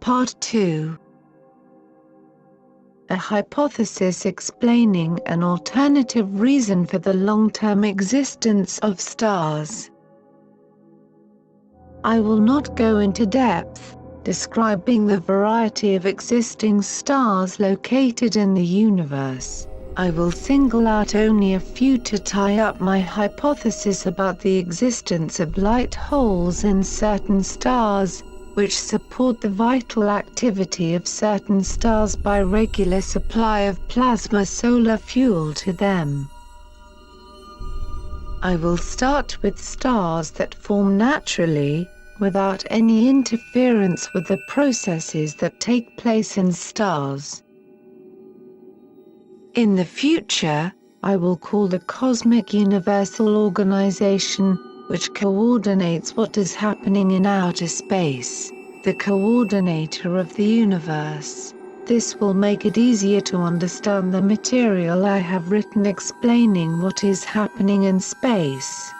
Part 2. A hypothesis explaining an alternative reason for the long-term existence of stars. I will not go into depth, describing the variety of existing stars located in the universe. I will single out only a few to tie up my hypothesis about the existence of light holes in certain stars, which support the vital activity of certain stars by regular supply of plasma solar fuel to them. I will start with stars that form naturally, without any interference with the processes that take place in stars. In the future, I will call the cosmic universal organization, which coordinates what is happening in outer space, the coordinator of the universe. This will make it easier to understand the material I have written explaining what is happening in space.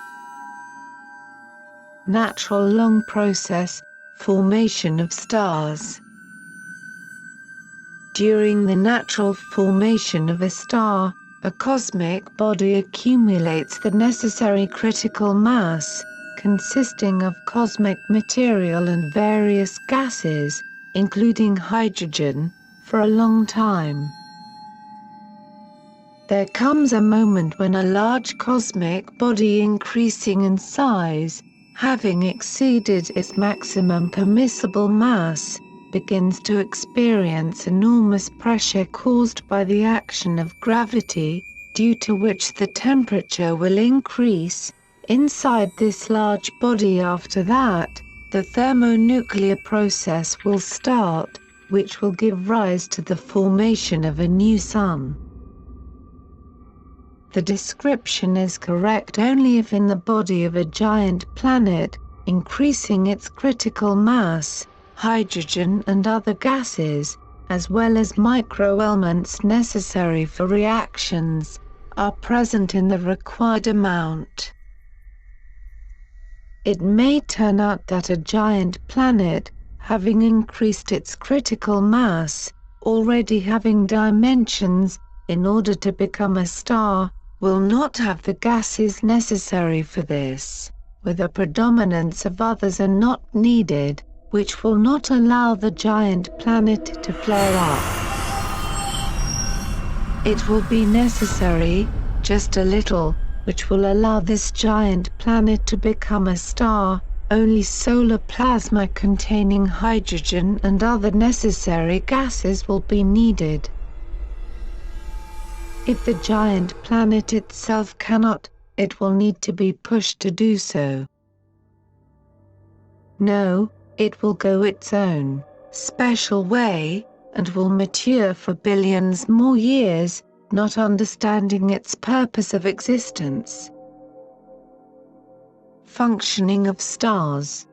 Natural long process, formation of stars. During the natural formation of a star, a cosmic body accumulates the necessary critical mass, consisting of cosmic material and various gases, including hydrogen, for a long time. There comes a moment when a large cosmic body increasing in size, having exceeded its maximum permissible mass, begins to experience enormous pressure caused by the action of gravity, due to which the temperature will increase inside this large body. After that, the thermonuclear process will start, which will give rise to the formation of a new sun. The description is correct only if in the body of a giant planet, increasing its critical mass, hydrogen and other gases, as well as microelements necessary for reactions, are present in the required amount. It may turn out that a giant planet, having increased its critical mass, already having dimensions, in order to become a star, will not have the gases necessary for this, with a predominance of others are not needed, which will not allow the giant planet to flare up. It will be necessary, just a little, which will allow this giant planet to become a star. Only solar plasma containing hydrogen and other necessary gases will be needed. If the giant planet itself cannot, it will need to be pushed to do so. No, it will go its own special way, and will mature for billions more years, not understanding its purpose of existence. Functioning of stars.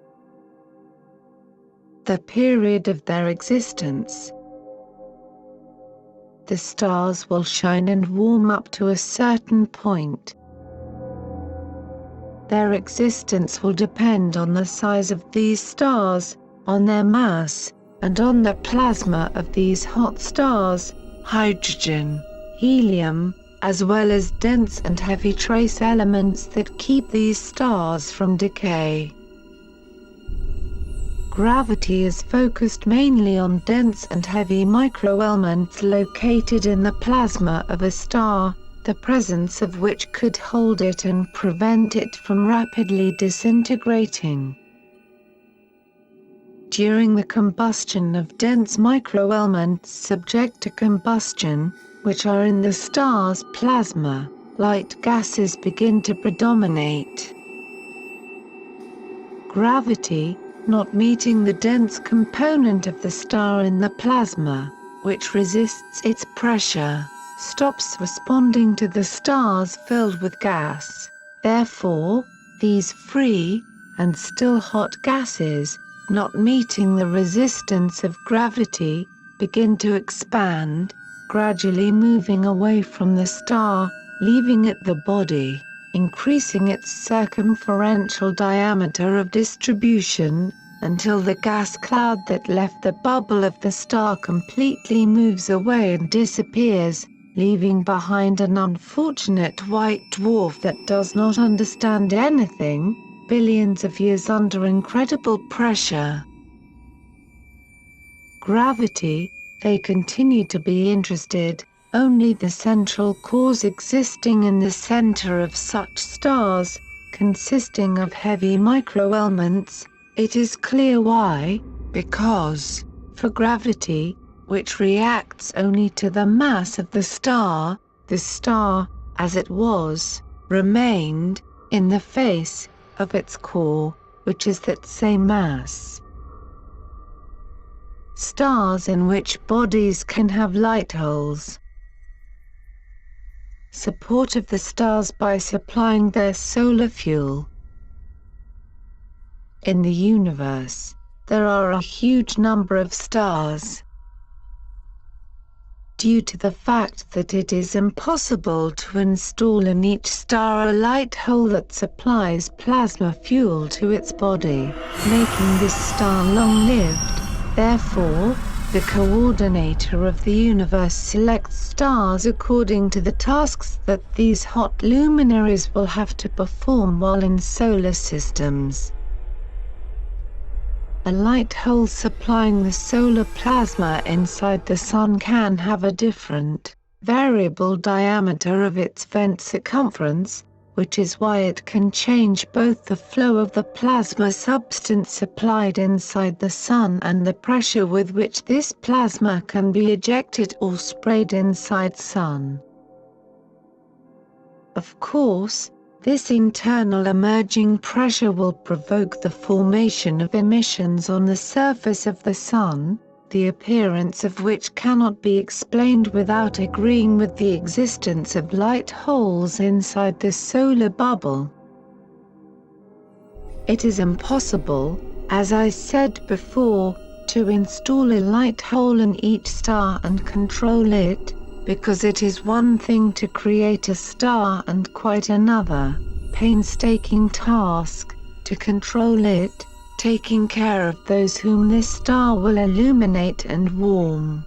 The period of their existence. The stars will shine and warm up to a certain point. Their existence will depend on the size of these stars, on their mass, and on the plasma of these hot stars, hydrogen, helium, as well as dense and heavy trace elements that keep these stars from decay. Gravity is focused mainly on dense and heavy microelements located in the plasma of a star, the presence of which could hold it and prevent it from rapidly disintegrating. During the combustion of dense microelements subject to combustion, which are in the star's plasma, light gases begin to predominate. Gravity, not meeting the dense component of the star in the plasma, which resists its pressure, stops responding to the stars filled with gas. Therefore, these free, and still hot gases, not meeting the resistance of gravity, begin to expand, gradually moving away from the star, leaving it the body, increasing its circumferential diameter of distribution, until the gas cloud that left the bubble of the star completely moves away and disappears, leaving behind an unfortunate white dwarf that does not understand anything, billions of years under incredible pressure. Gravity, they continue to be interested, only the central cause existing in the center of such stars, consisting of heavy microelements. It is clear why, because, for gravity, which reacts only to the mass of the star, as it was, remained, in the face, of its core, which is that same mass. Stars in which bodies can have light holes. Support of the stars by supplying their solar fuel. In the universe, there are a huge number of stars. Due to the fact that it is impossible to install in each star a light hole that supplies plasma fuel to its body, making this star long-lived, therefore, the coordinator of the universe selects stars according to the tasks that these hot luminaries will have to perform while in solar systems. A light hole supplying the solar plasma inside the Sun can have a different, variable diameter of its vent circumference, which is why it can change both the flow of the plasma substance supplied inside the Sun and the pressure with which this plasma can be ejected or sprayed inside Sun. Of course, this internal emerging pressure will provoke the formation of emissions on the surface of the Sun, the appearance of which cannot be explained without agreeing with the existence of light holes inside the solar bubble. It is impossible, as I said before, to install a light hole in each star and control it, because it is one thing to create a star and quite another, painstaking task, to control it, taking care of those whom this star will illuminate and warm.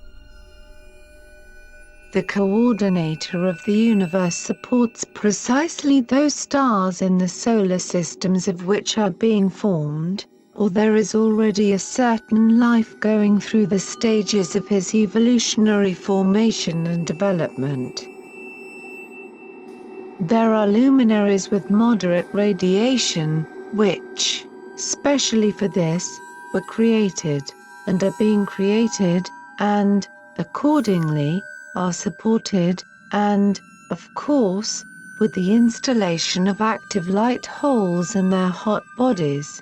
The coordinator of the universe supports precisely those stars in the solar systems of which are being formed, or there is already a certain life going through the stages of his evolutionary formation and development. There are luminaries with moderate radiation, which, specially for this, were created, and are being created, and, accordingly, are supported, and, of course, with the installation of active light holes in their hot bodies.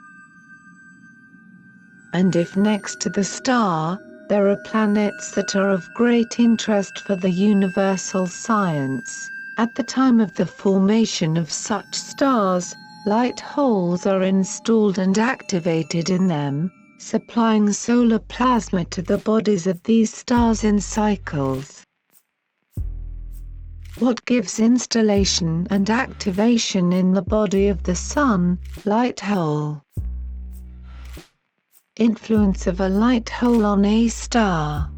And if next to the star, there are planets that are of great interest for the universal science, at the time of the formation of such stars, light holes are installed and activated in them, supplying solar plasma to the bodies of these stars in cycles. What gives installation and activation in the body of the Sun, light hole? Influence of a light hole on a star.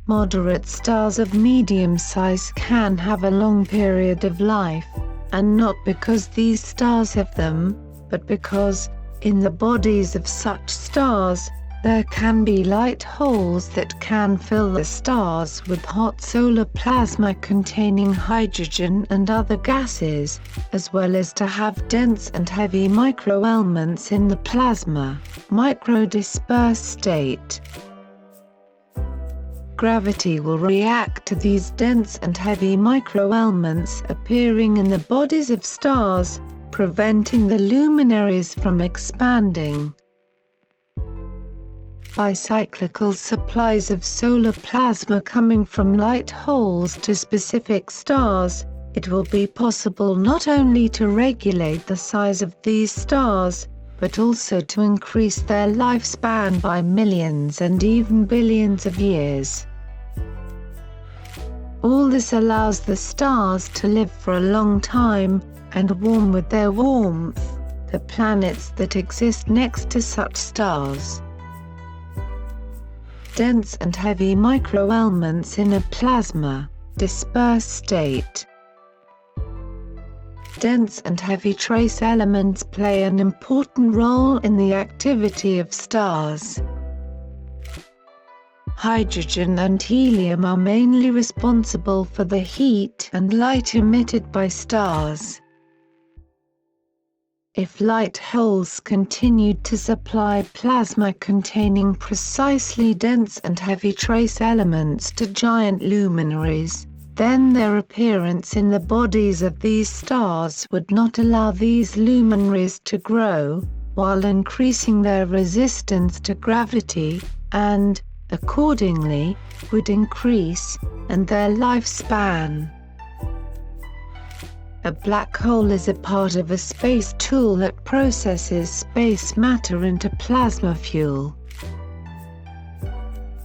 Moderate stars of medium size can have a long period of life, and not because these stars have them, but because, in the bodies of such stars, there can be light holes that can fill the stars with hot solar plasma containing hydrogen and other gases, as well as to have dense and heavy microelements in the plasma, microdispersed state. Gravity will react to these dense and heavy microelements appearing in the bodies of stars, preventing the luminaries from expanding. By cyclical supplies of solar plasma coming from light holes to specific stars, it will be possible not only to regulate the size of these stars, but also to increase their lifespan by millions and even billions of years. All this allows the stars to live for a long time, and warm with their warmth, the planets that exist next to such stars. Dense and heavy microelements in a plasma, dispersed state. Dense and heavy trace elements play an important role in the activity of stars. Hydrogen and helium are mainly responsible for the heat and light emitted by stars. If light holes continued to supply plasma containing precisely dense and heavy trace elements to giant luminaries, then their appearance in the bodies of these stars would not allow these luminaries to grow, while increasing their resistance to gravity, and, accordingly, would increase, and their lifespan. A black hole is a part of a space tool that processes space matter into plasma fuel.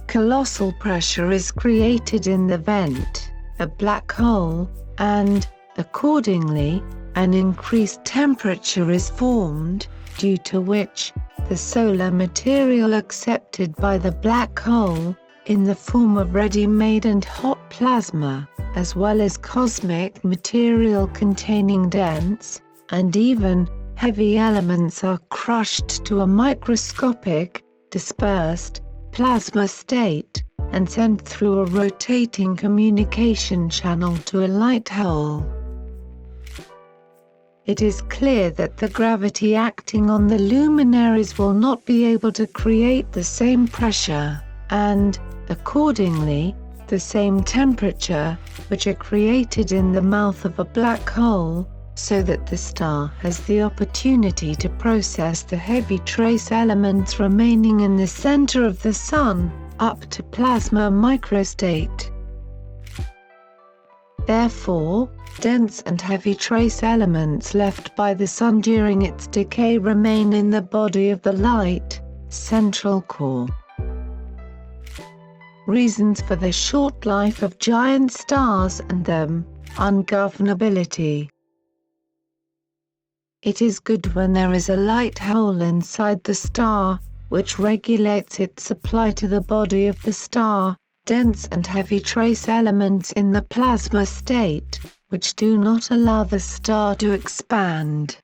Colossal pressure is created in the vent, a black hole, and, accordingly, an increased temperature is formed, due to which, the solar material accepted by the black hole, in the form of ready-made and hot plasma, as well as cosmic material containing dense, and even, heavy elements are crushed to a microscopic, dispersed, plasma state, and sent through a rotating communication channel to a light hole. It is clear that the gravity acting on the luminaries will not be able to create the same pressure, and, accordingly, the same temperature, which are created in the mouth of a black hole, so that the star has the opportunity to process the heavy trace elements remaining in the center of the Sun, up to plasma microstate. Therefore, dense and heavy trace elements left by the Sun during its decay remain in the body of the light, central core. Reasons for the short life of giant stars and them, ungovernability. It is good when there is a light hole inside the star, which regulates its supply to the body of the star, dense and heavy trace elements in the plasma state, which do not allow the star to expand.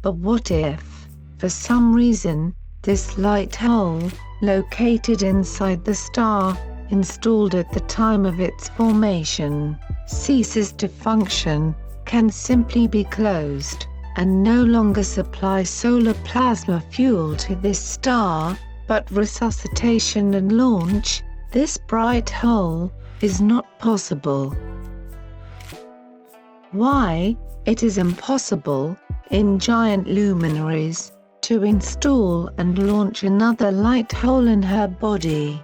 But what if, for some reason, this light hole, located inside the star, installed at the time of its formation, ceases to function, can simply be closed, and no longer supply solar plasma fuel to this star, but resuscitation and launch, this bright hole, is not possible. Why? It is impossible, in giant luminaries, to install and launch another light hole in her body.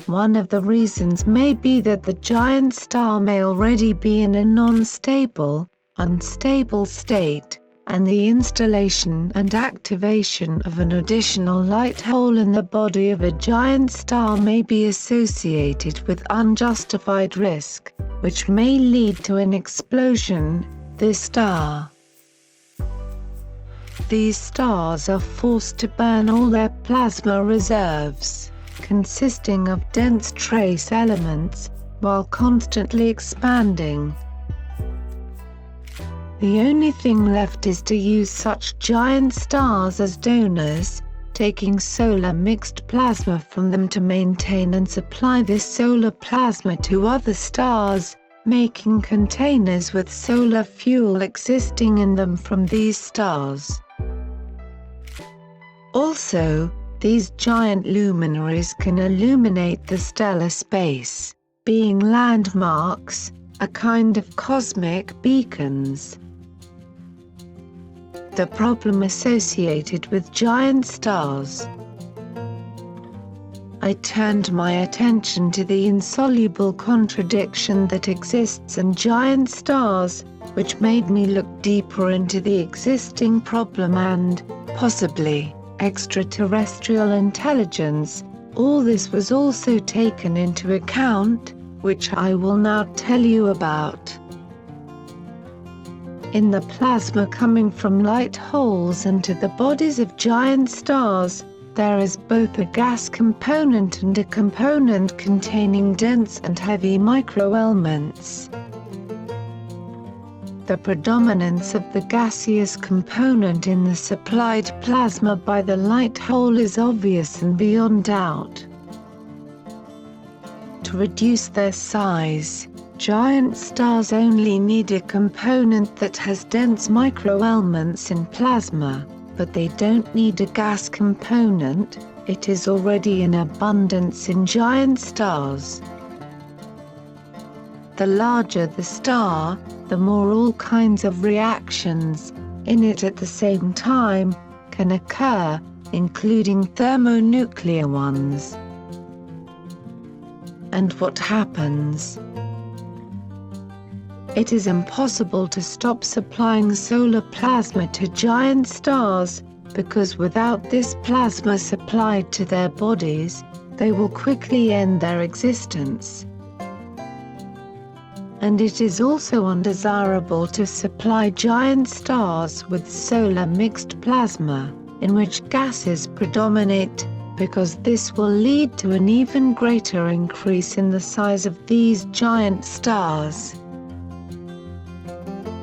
One of the reasons may be that the giant star may already be in a non-stable, unstable state, and the installation and activation of an additional light hole in the body of a giant star may be associated with unjustified risk, which may lead to an explosion, this star. These stars are forced to burn all their plasma reserves, consisting of dense trace elements, while constantly expanding. The only thing left is to use such giant stars as donors, taking solar mixed plasma from them to maintain and supply this solar plasma to other stars, making containers with solar fuel existing in them from these stars. Also, these giant luminaries can illuminate the stellar space, being landmarks, a kind of cosmic beacons. The problem associated with giant stars. I turned my attention to the insoluble contradiction that exists in giant stars, which made me look deeper into the existing problem and, possibly, extraterrestrial intelligence. All this was also taken into account, which I will now tell you about. In the plasma coming from light holes into the bodies of giant stars, there is both a gas component and a component containing dense and heavy microelements. The predominance of the gaseous component in the supplied plasma by the light hole is obvious and beyond doubt. To reduce their size, giant stars only need a component that has dense microelements in plasma, but they don't need a gas component. It is already in abundance in giant stars. The larger the star, the more all kinds of reactions in it at the same time can occur, including thermonuclear ones. And what happens? It is impossible to stop supplying solar plasma to giant stars, because without this plasma supplied to their bodies, they will quickly end their existence. And it is also undesirable to supply giant stars with solar mixed plasma, in which gases predominate, because this will lead to an even greater increase in the size of these giant stars.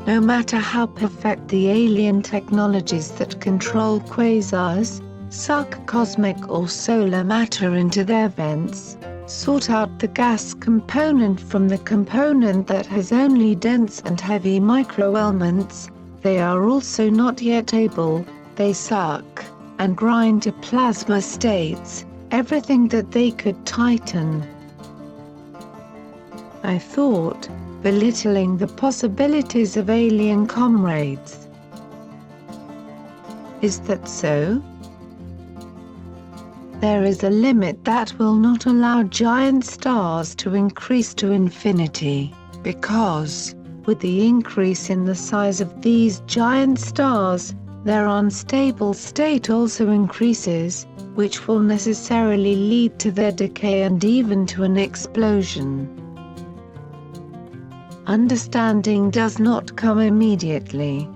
No matter how perfect the alien technologies that control quasars, suck cosmic or solar matter into their vents, sort out the gas component from the component that has only dense and heavy microelements, they are also not yet able, they suck, and grind to plasma states, everything that they could tighten. I thought, belittling the possibilities of alien comrades. Is that so? There is a limit that will not allow giant stars to increase to infinity, because, with the increase in the size of these giant stars, their unstable state also increases, which will necessarily lead to their decay and even to an explosion. Understanding does not come immediately.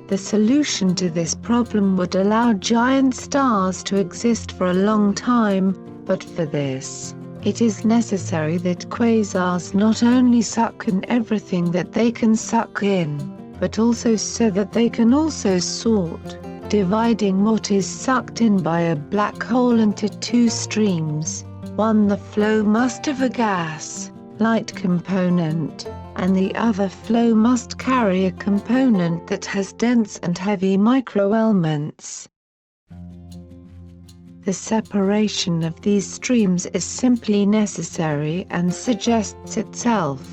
The solution to this problem would allow giant stars to exist for a long time, but for this, it is necessary that quasars not only suck in everything that they can suck in, but also so that they can also sort, dividing what is sucked in by a black hole into two streams. One, the flow must have a gas, light component, and the other flow must carry a component that has dense and heavy microelements. The separation of these streams is simply necessary and suggests itself.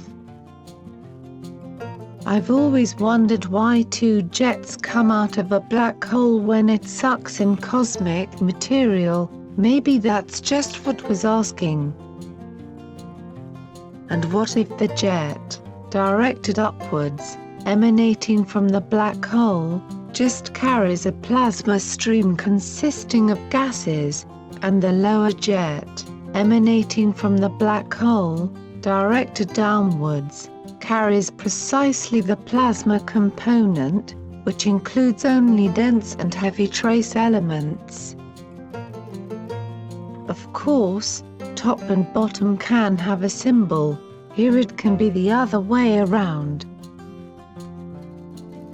I've always wondered why two jets come out of a black hole when it sucks in cosmic material. Maybe that's just what was asking. And what if the jet, directed upwards, emanating from the black hole, just carries a plasma stream consisting of gases, and the lower jet, emanating from the black hole, directed downwards, carries precisely the plasma component, which includes only dense and heavy trace elements. Of course, top and bottom can have a symbol. Here it can be the other way around.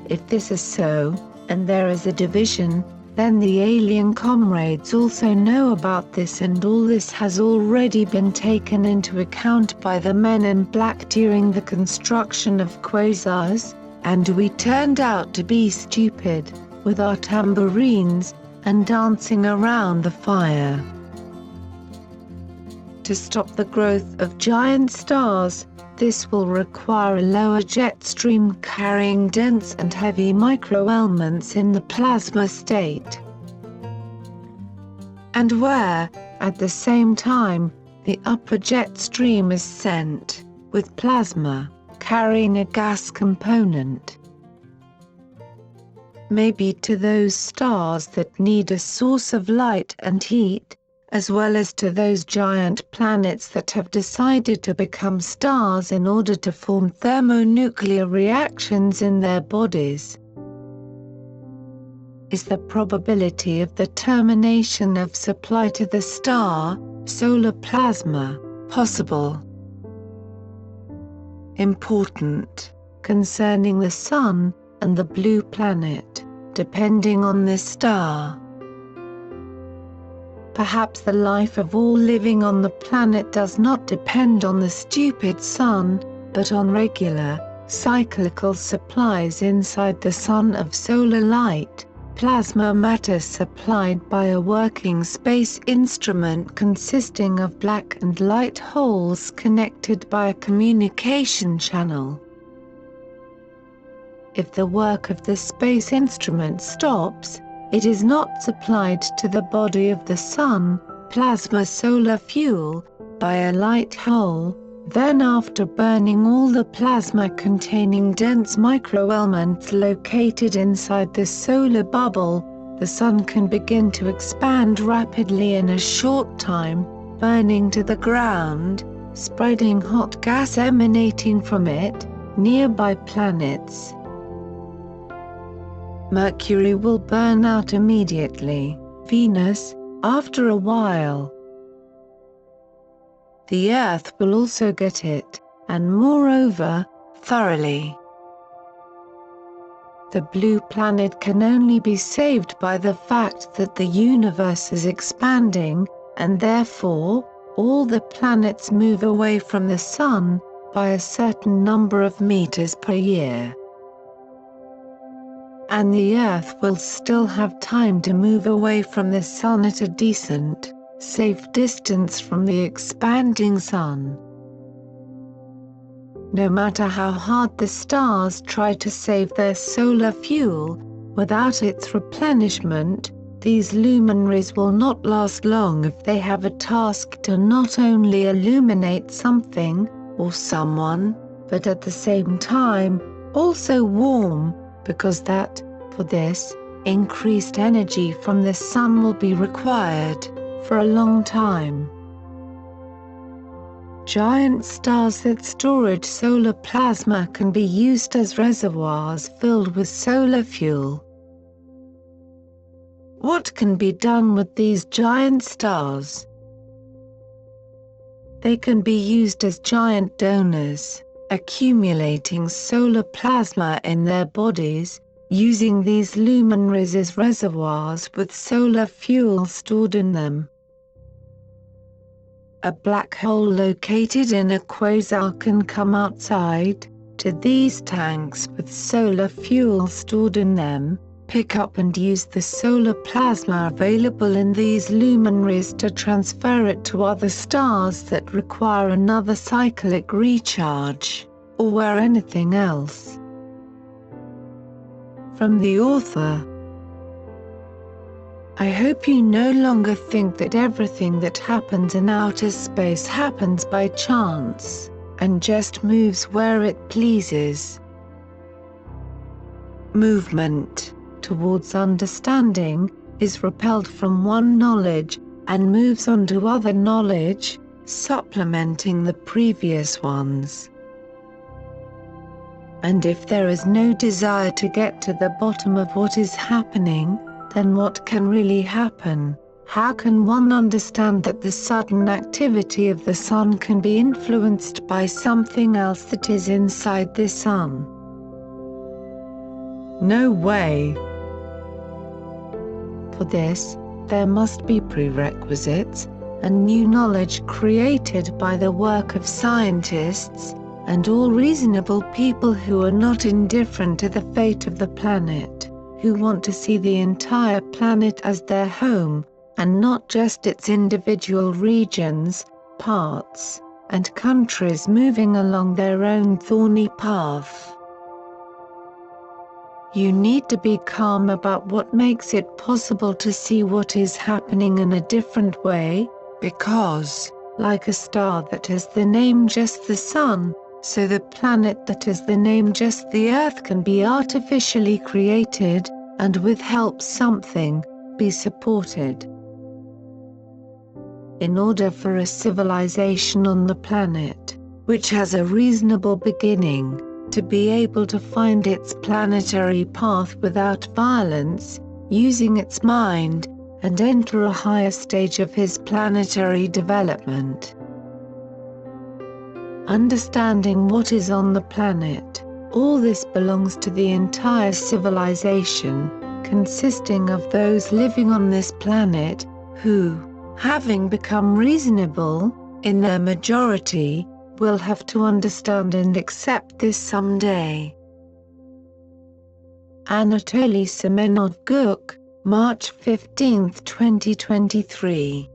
If this is so, and there is a division, then the alien comrades also know about this, and all this has already been taken into account by the men in black during the construction of quasars, and we turned out to be stupid, with our tambourines, and dancing around the fire. To stop the growth of giant stars, this will require a lower jet stream carrying dense and heavy microelements in the plasma state. And where, at the same time, the upper jet stream is sent, with plasma, carrying a gas component. Maybe to those stars that need a source of light and heat, as well as to those giant planets that have decided to become stars in order to form thermonuclear reactions in their bodies. Is the probability of the termination of supply to the star, solar plasma, possible? Important. Concerning the Sun, and the blue planet, depending on this star. Perhaps the life of all living on the planet does not depend on the stupid Sun, but on regular, cyclical supplies inside the Sun of solar light, plasma matter supplied by a working space instrument consisting of black and light holes connected by a communication channel. If the work of the space instrument stops, it is not supplied to the body of the Sun, plasma solar fuel, by a light hole. Then after burning all the plasma containing dense microelements located inside the solar bubble, the Sun can begin to expand rapidly in a short time, burning to the ground, spreading hot gas emanating from it, nearby planets. Mercury will burn out immediately, Venus, after a while. The Earth will also get it, and moreover, thoroughly. The blue planet can only be saved by the fact that the universe is expanding, and therefore, all the planets move away from the Sun, by a certain number of meters per year. And the Earth will still have time to move away from the Sun at a decent, safe distance from the expanding Sun. No matter how hard the stars try to save their solar fuel, without its replenishment, these luminaries will not last long if they have a task to not only illuminate something, or someone, but at the same time, also warm, because that, for this, increased energy from the Sun will be required, for a long time. Giant stars that storage solar plasma can be used as reservoirs filled with solar fuel. What can be done with these giant stars? They can be used as giant donors, accumulating solar plasma in their bodies, using these luminaries as reservoirs with solar fuel stored in them. A black hole located in a quasar can come outside, to these tanks with solar fuel stored in them, pick up and use the solar plasma available in these luminaries to transfer it to other stars that require another cyclic recharge, or where anything else. From the author. I hope you no longer think that everything that happens in outer space happens by chance, and just moves where it pleases. Movement, towards understanding, is repelled from one knowledge, and moves on to other knowledge, supplementing the previous ones. And if there is no desire to get to the bottom of what is happening, then what can really happen? How can one understand that the sudden activity of the Sun can be influenced by something else that is inside the Sun? No way. For this, there must be prerequisites, and new knowledge created by the work of scientists, and all reasonable people who are not indifferent to the fate of the planet, who want to see the entire planet as their home, and not just its individual regions, parts, and countries moving along their own thorny path. You need to be calm about what makes it possible to see what is happening in a different way, because, like a star that has the name just the Sun, so the planet that has the name just the Earth can be artificially created, and with help something, be supported. in order for a civilization on the planet, which has a reasonable beginning, to be able to find its planetary path without violence, using its mind, and enter a higher stage of his planetary development. Understanding what is on the planet, all this belongs to the entire civilization, consisting of those living on this planet, who, having become reasonable, in their majority, will have to understand and accept this someday. Anatoly Semenov-Gook, March 15, 2023.